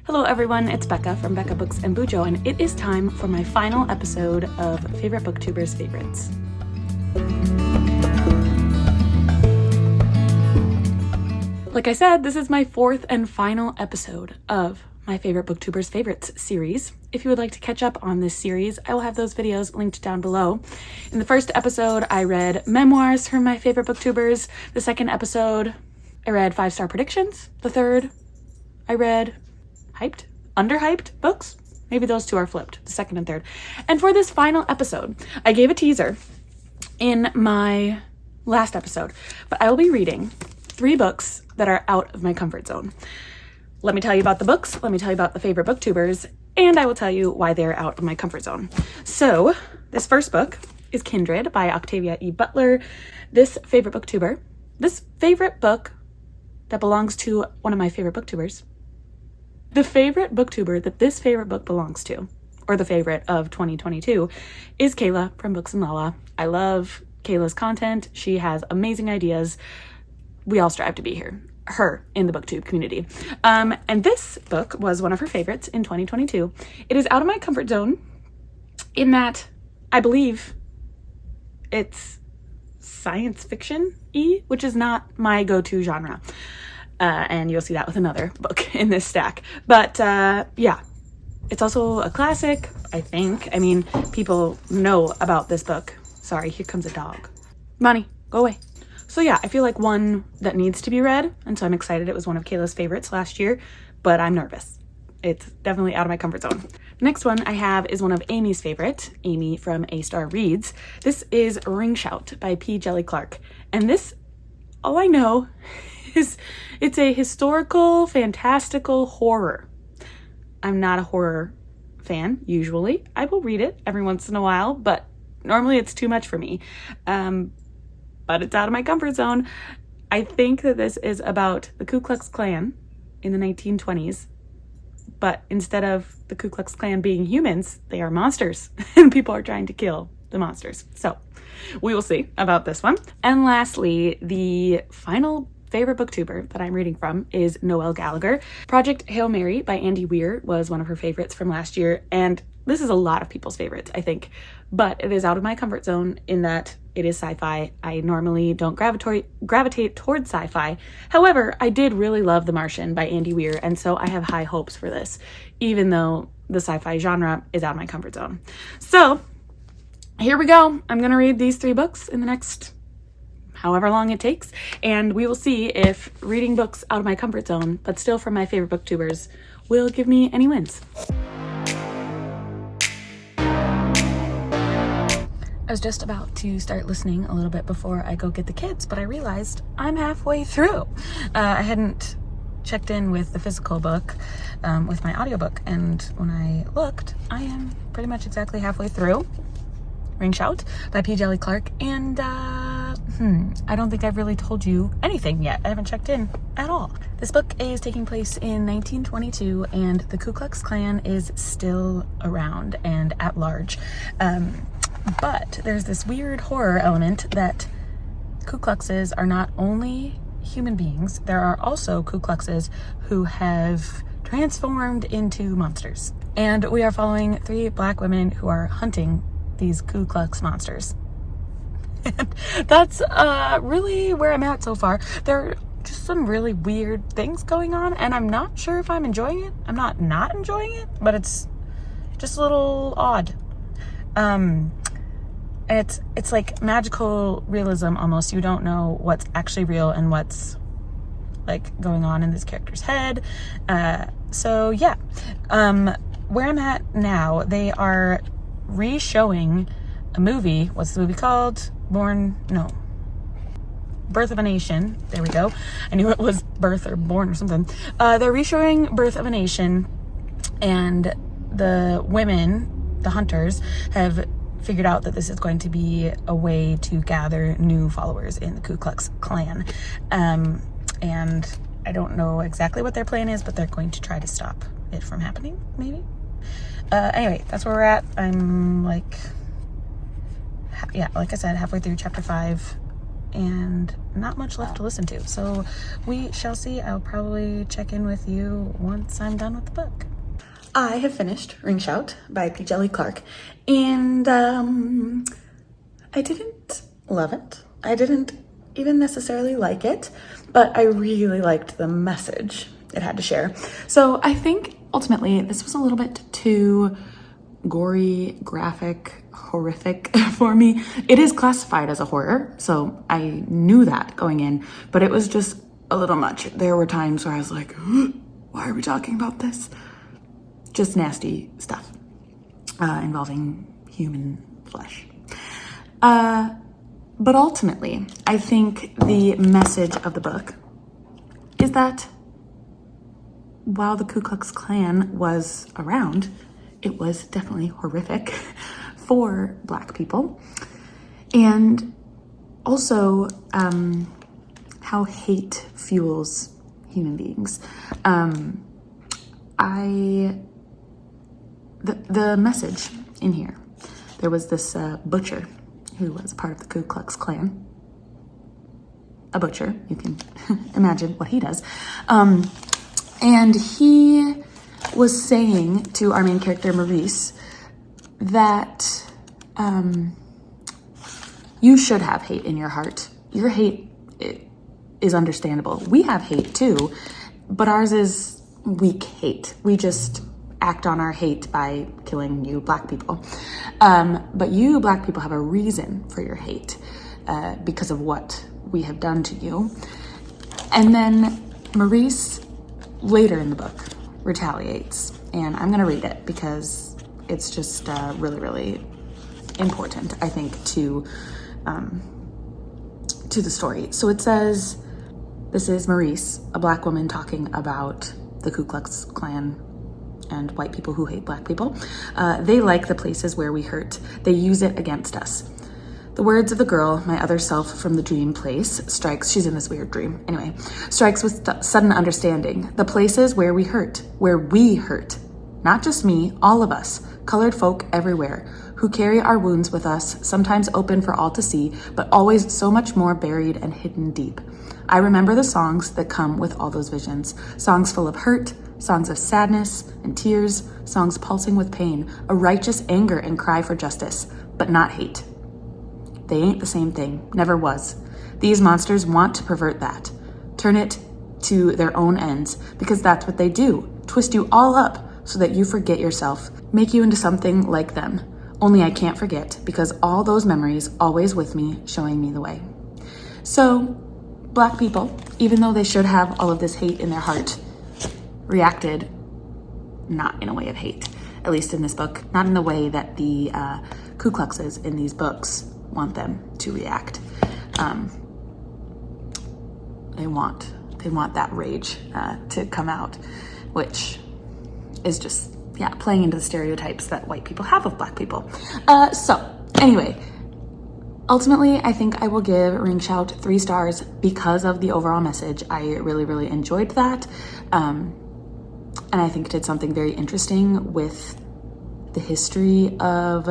Hello everyone, it's Becca from Becca Books and Bujo, and it is time for my final episode of Favorite Booktubers Favorites. Like I said, this is my fourth and final episode of my Favorite Booktubers Favorites series. If you would like to catch up on this series, I will have those videos linked down below. In the first episode, I read memoirs from my favorite booktubers. The second episode, I read 5-star predictions. The third, I read underhyped books. Maybe those two are flipped, the second and third. And for this final episode, I gave a teaser in my last episode, but I will be reading 3 books that are out of my comfort zone. Let me tell you about the books, let me tell you about the favorite booktubers, and I will tell you why they're out of my comfort zone. So, this first book is Kindred by Octavia E. Butler. This favorite book that belongs to one of my favorite booktubers. The favorite booktuber that this favorite book belongs to, or the favorite of 2022, is Kayla from Books and Lala. I love Kayla's content. She has amazing ideas. We all strive to be her in the booktube community. And this book was one of her favorites in 2022. It is out of my comfort zone in that I believe it's science fiction-y, which is not my go-to genre. And you'll see that with another book in this stack. But yeah, it's also a classic, I think. I mean, people know about this book. Sorry, here comes a dog. Money, go away. So yeah, I feel like one that needs to be read, and so I'm excited. It was one of Kayla's favorites last year, but I'm nervous. It's definitely out of my comfort zone. The next one I have is one of Amy's favorite, Amy from A Star Reads. This is Ring Shout by P. Jelly Clark. And this, all I know is it's a historical, fantastical horror. I'm not a horror fan, usually. I will read it every once in a while, but normally it's too much for me. But it's out of my comfort zone. I think that this is about the Ku Klux Klan in the 1920s, but instead of the Ku Klux Klan being humans, they are monsters, and people are trying to kill the monsters. So we will see about this one. And lastly, the final favorite booktuber that I'm reading from is Noelle Gallagher. Project Hail Mary by Andy Weir was one of her favorites from last year, and this is a lot of people's favorites, I think, but it is out of my comfort zone in that it is sci-fi. I normally don't gravitate towards sci-fi. However, I did really love The Martian by Andy Weir, and so I have high hopes for this, even though the sci-fi genre is out of my comfort zone. So here we go. I'm gonna read these 3 books in the next however long it takes, and we will see if reading books out of my comfort zone, but still from my favorite booktubers, will give me any wins. I was just about to start listening a little bit before I go get the kids, but I realized I'm halfway through. I hadn't checked in with the physical book with my audiobook, and when I looked, I am pretty much exactly halfway through Ring Shout by P. Jelly Clark, and I don't think I've really told you anything yet. I haven't checked in at all. This book is taking place in 1922, and the Ku Klux Klan is still around and at large. But there's this weird horror element that Ku Kluxes are not only human beings, there are also Ku Kluxes who have transformed into monsters. And we are following 3 black women who are hunting these Ku Klux monsters. And that's really where I'm at so far. There are just some really weird things going on, and I'm not sure if I'm enjoying it. I'm not enjoying it, but it's just a little odd. It's like magical realism almost. You don't know what's actually real and what's like going on in this character's head. So yeah, where I'm at now, they are re-showing a movie. What's the movie called? Birth of a Nation. There we go. I knew it was Birth or Born or something. They're re-showing Birth of a Nation, and the women, the hunters, have figured out that this is going to be a way to gather new followers in the Ku Klux Klan. And I don't know exactly what their plan is, but they're going to try to stop it from happening, maybe. Anyway, that's where we're at. I'm like I said, halfway through chapter 5. and not much left to listen to. So we shall see. I'll probably check in with you once I'm done with the book. I have finished Ring Shout by P. Jelly Clark, and I didn't love it. I didn't even necessarily like it, but I really liked the message it had to share. So I think ultimately this was a little bit too gory, graphic, horrific for me. It is classified as a horror, so I knew that going in, but it was just a little much. There were times where I was like, why are we talking about this? Just nasty stuff involving human flesh. But ultimately, I think the message of the book is that while the Ku Klux Klan was around, it was definitely horrific for Black people. And also how hate fuels human beings. The message in here, there was this butcher who was part of the Ku Klux Klan. A butcher, you can imagine what he does. And he was saying to our main character, Maurice, that you should have hate in your heart. Your hate is understandable. We have hate too, but ours is weak hate. We just act on our hate by killing you Black people. But you Black people have a reason for your hate because of what we have done to you. And then Maurice, later in the book, retaliates. And I'm going to read it because it's just really, really important, I think, to the story. So it says, this is Maurice, a Black woman talking about the Ku Klux Klan and white people who hate Black people. They like the places where we hurt. They use it against us. The words of the girl, my other self from the dream place, strikes, she's in this weird dream, anyway, strikes with sudden understanding. The places where we hurt, not just me, all of us, colored folk everywhere, who carry our wounds with us, sometimes open for all to see, but always so much more buried and hidden deep. I remember the songs that come with all those visions, songs full of hurt, songs of sadness and tears, songs pulsing with pain, a righteous anger and cry for justice, but not hate. They ain't the same thing, never was. These monsters want to pervert that, turn it to their own ends, because that's what they do, twist you all up so that you forget yourself, make you into something like them. Only I can't forget, because all those memories always with me, showing me the way. So, Black people, even though they should have all of this hate in their heart, reacted not in a way of hate, at least in this book, not in the way that the Ku Kluxes in these books want them to react. They want that rage to come out, which is just, playing into the stereotypes that white people have of Black people. So anyway, ultimately, I think I will give Ring Shout 3 stars because of the overall message. I really, really enjoyed that. And I think it did something very interesting with the history of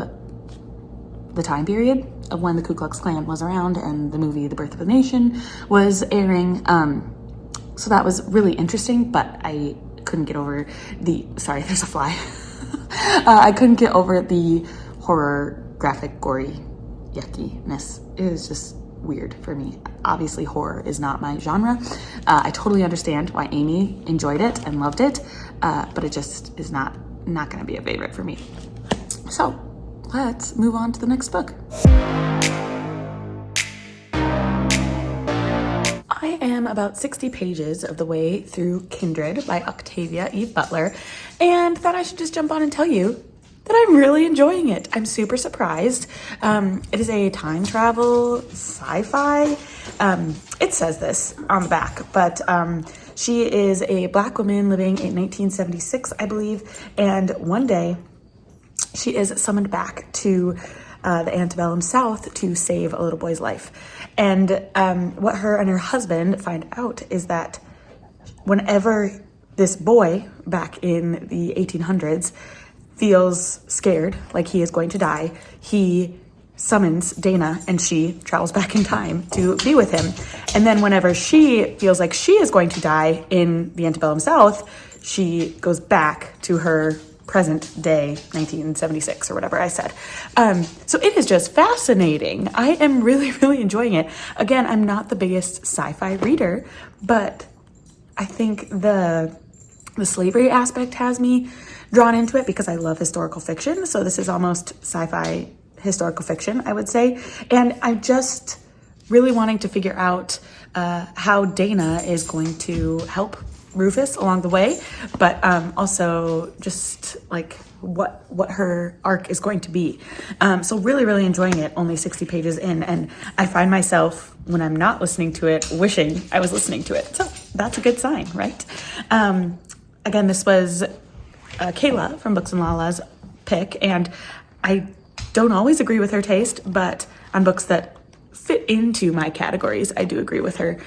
the time period of when the Ku Klux Klan was around and the movie The Birth of a Nation was airing. So that was really interesting, but I couldn't get over sorry, there's a fly. I couldn't get over the horror, graphic, gory, yuckiness. It was just weird for me. Obviously, horror is not my genre. I totally understand why Amy enjoyed it and loved it, but it just is not going to be a favorite for me. So let's move on to the next book. I am about 60 pages of the way through Kindred by Octavia E. Butler, and thought I should just jump on and tell you that I'm really enjoying it. I'm super surprised. It is a time travel sci-fi. It says this on the back, but she is a Black woman living in 1976, I believe, and one day she is summoned back to the antebellum South to save a little boy's life. And what her and her husband find out is that whenever this boy back in the 1800s feels scared, like he is going to die, he summons Dana, and she travels back in time to be with him. And then whenever she feels like she is going to die in the antebellum South, she goes back to her present day, 1976 or whatever I said. So it is just fascinating. I am really, really enjoying it. Again, I'm not the biggest sci-fi reader, but I think the slavery aspect has me drawn into it because I love historical fiction. So this is almost sci-fi historical fiction, I would say. And I'm just really wanting to figure out how Dana is going to help Rufus along the way, but also just like what her arc is going to be. So really, really enjoying it, only 60 pages in, and I find myself, when I'm not listening to it, wishing I was listening to it. So that's a good sign, right? Again, this was Kayla from Books and Lala's pick, and I don't always agree with her taste, but on books that fit into my categories, I do agree with her.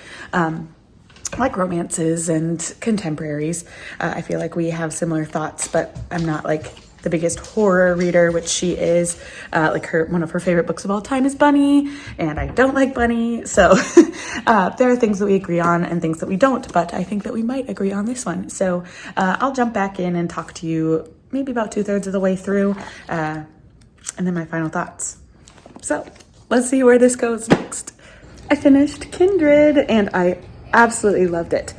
Like romances and contemporaries. I feel like we have similar thoughts, but I'm not like the biggest horror reader, which she is. Like one of her favorite books of all time is Bunny, and I don't like Bunny. So there are things that we agree on and things that we don't, but I think that we might agree on this one. So I'll jump back in and talk to you maybe about 2/3 of the way through, and then my final thoughts. So let's see where this goes next. I finished Kindred, and I absolutely loved it.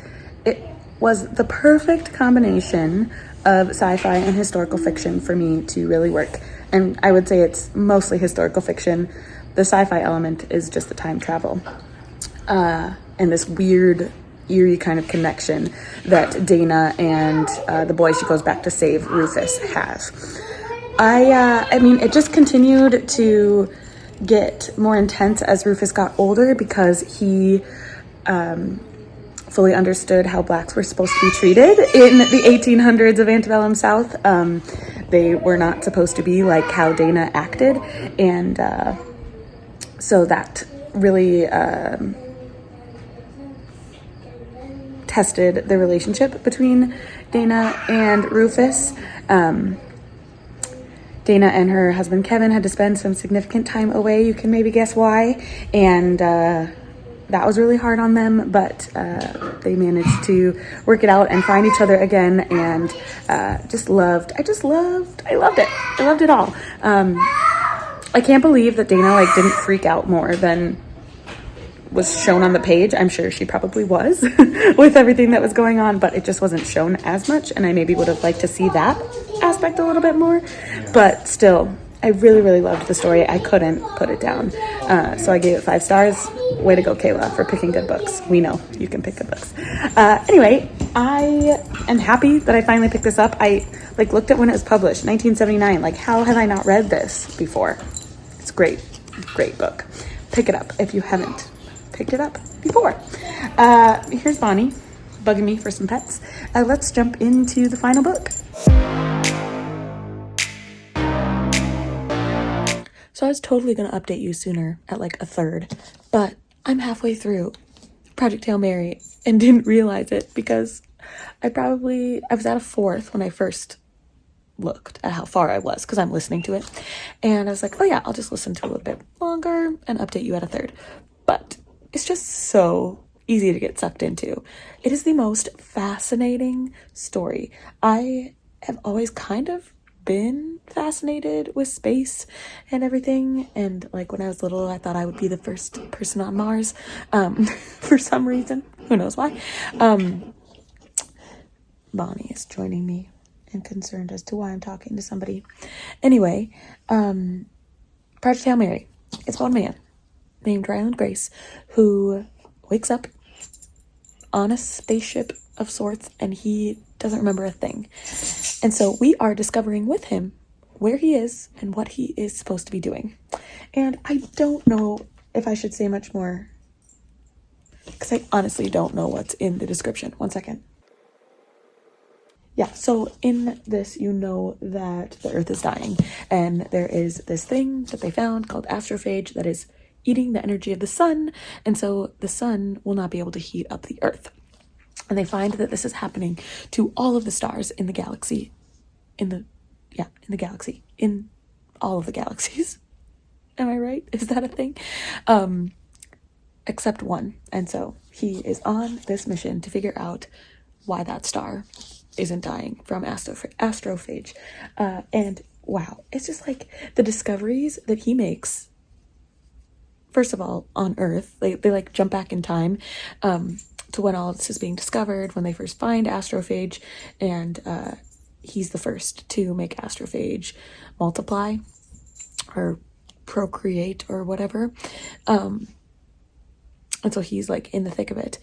It was the perfect combination of sci-fi and historical fiction for me to really work. And I would say it's mostly historical fiction. The sci-fi element is just the time travel. And this weird, eerie kind of connection that Dana and the boy she goes back to save, Rufus, has. I mean, it just continued to get more intense as Rufus got older because he fully understood how blacks were supposed to be treated in the 1800s of antebellum South. They were not supposed to be like how Dana acted, and so that really tested the relationship between Dana and Rufus. Dana and her husband Kevin had to spend some significant time away. You can maybe guess why, and that was really hard on them, but they managed to work it out and find each other again, and I loved it. I loved it all. I can't believe that Dana didn't freak out more than was shown on the page. I'm sure she probably was with everything that was going on, but it just wasn't shown as much, and I maybe would have liked to see that aspect a little bit more, but still, I really, really loved the story. I couldn't put it down. So I gave it 5 stars. Way to go, Kayla, for picking good books. We know you can pick good books. Anyway, I am happy that I finally picked this up. I looked at when it was published, 1979. How have I not read this before? It's great. Great book. Pick it up if you haven't picked it up before. Here's Bonnie bugging me for some pets. Let's jump into the final book. So I was totally going to update you sooner at 1/3, but I'm halfway through Project Hail Mary and didn't realize it because I was at a 4th when I first looked at how far I was because I'm listening to it. And I was like, oh yeah, I'll just listen to it a little bit longer and update you at a 3rd. But it's just so easy to get sucked into. It is the most fascinating story. I have always kind of been fascinated with space and everything, and when I was little I thought I would be the first person on Mars for some reason, who knows why. Bonnie is joining me and concerned as to why I'm talking to somebody. Anyway, Project Hail Mary, it's about a man named Ryland Grace who wakes up on a spaceship of sorts and he doesn't remember a thing. And so we are discovering with him where he is and what he is supposed to be doing. And I don't know if I should say much more because I honestly don't know what's in the description. One second. Yeah, so in this, you know that the Earth is dying, and there is this thing that they found called astrophage that is eating the energy of the sun, and so the sun will not be able to heat up the Earth. And they find that this is happening to all of the stars in the galaxy, in all of the galaxies. Am I right? Is that a thing? Except one. And so he is on this mission to figure out why that star isn't dying from astrophage. And wow, it's just like the discoveries that he makes. First of all, on Earth, they like jump back in time to when all this is being discovered, when they first find astrophage, and he's the first to make astrophage multiply or procreate or whatever. And so he's like in the thick of it.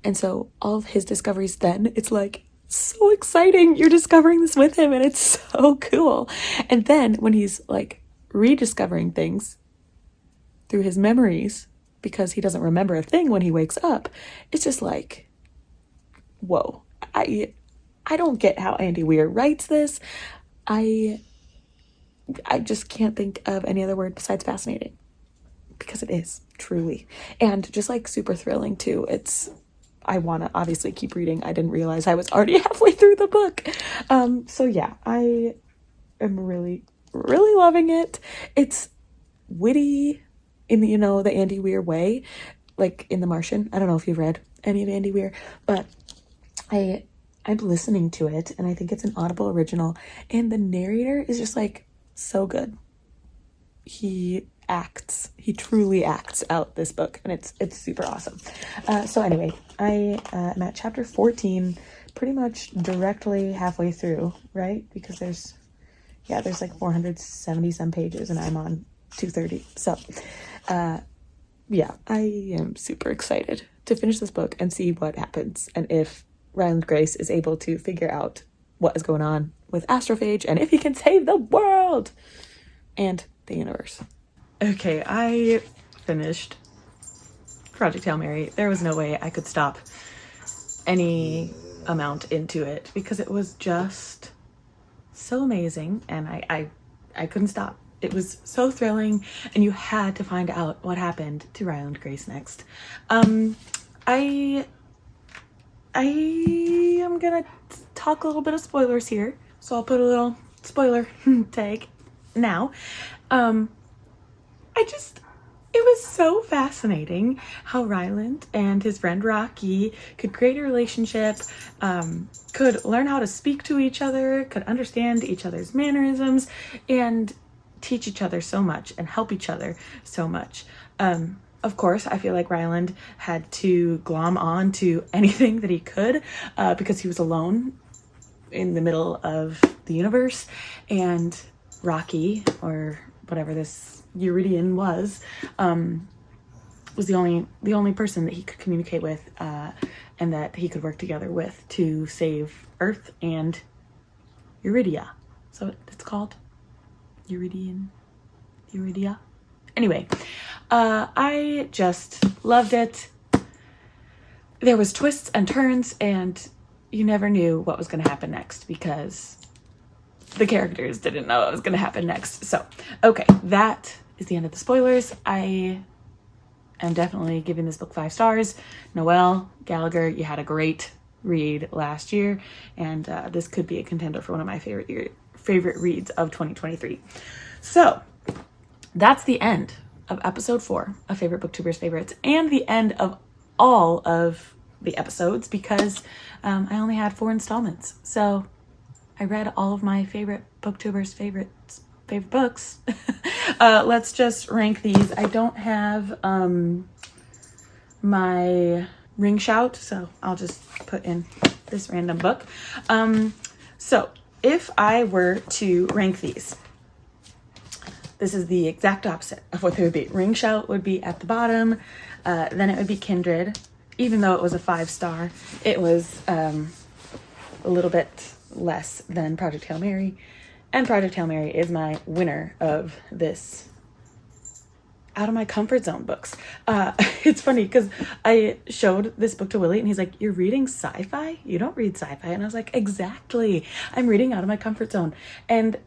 And so all of his discoveries then, it's like so exciting. You're discovering this with him and it's so cool. And then when he's like rediscovering things through his memories, because he doesn't remember a thing when he wakes up, it's just like, whoa. I don't get how Andy Weir writes this. I just can't think of any other word besides fascinating, because it is truly, and just like super thrilling too. I want to obviously keep reading. I didn't realize I was already halfway through the book. So yeah, I am really, really loving it. It's witty in the, the Andy Weir way, like in The Martian. I don't know if you've read any of Andy Weir, but I'm listening to it and I think it's an Audible original, and the narrator is just like so good. He truly acts out this book, and it's super awesome. So anyway, I am at chapter 14, pretty much directly halfway through, right? Because there's like 470 some pages and I'm on 230. So yeah, I am super excited to finish this book and see what happens, and if Ryland Grace is able to figure out what is going on with astrophage and if he can save the world and the universe. Okay, I finished Project Hail Mary. There was no way I could stop any amount into it because it was just so amazing, and I couldn't stop. It was so thrilling, and you had to find out what happened to Ryland Grace next. I am gonna talk a little bit of spoilers here, so I'll put a little spoiler tag now. It was so fascinating how Ryland and his friend Rocky could create a relationship, could learn how to speak to each other, could understand each other's mannerisms, and teach each other so much and help each other so much. Of course, I feel like Ryland had to glom on to anything that he could because he was alone in the middle of the universe, and Rocky, or whatever this Eurydian was the only person that he could communicate with and that he could work together with to save Earth and Eurydia. So it's called Eurydia. Anyway, I just loved it. There was twists and turns, and you never knew what was going to happen next because the characters didn't know what was going to happen next. So, okay, that is the end of the spoilers. I am definitely giving this book 5 stars. Noelle Gallagher, you had a great read last year, and this could be a contender for one of my favorite reads of 2023. So, that's the end of episode 4 of Favorite Booktubers Favorites, and the end of all of the episodes because I only had 4 installments. So I read all of my favorite booktubers favorite books. Let's just rank these. I don't have my ring shout, so I'll just put in this random book. So if I were to rank these, this is the exact opposite of what they would be. Ring shout would be at the bottom, then it would be Kindred. Even though it was a 5-star, it was a little bit less than Project Hail Mary, and Project Hail Mary is my winner of this out of my comfort zone books. It's funny because I showed this book to Willie and he's like, "You're reading sci-fi? You don't read sci-fi." And I was like, exactly, I'm reading out of my comfort zone. And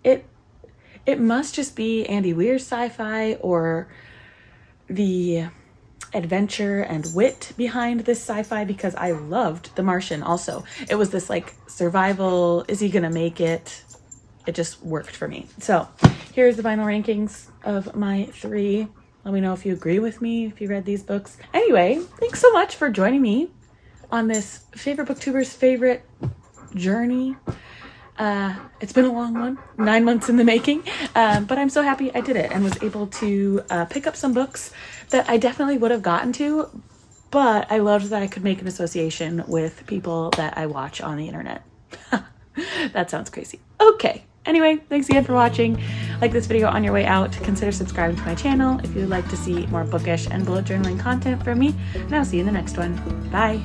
it must just be Andy Weir's sci-fi or the adventure and wit behind this sci-fi, because I loved The Martian also. It was this like survival, is he gonna make it it just worked for me. So here's the final rankings of my 3. Let me know if you agree with me, if you read these books. Anyway, thanks so much for joining me on this favorite booktubers favorite journey. It's been a long one, 9 months in the making, but I'm so happy I did it and was able to pick up some books that I definitely would have gotten to, but I loved that I could make an association with people that I watch on the internet. That sounds crazy. Okay. Anyway, thanks again for watching. Like this video on your way out. Consider subscribing to my channel if you'd like to see more bookish and bullet journaling content from me, and I'll see you in the next one. Bye.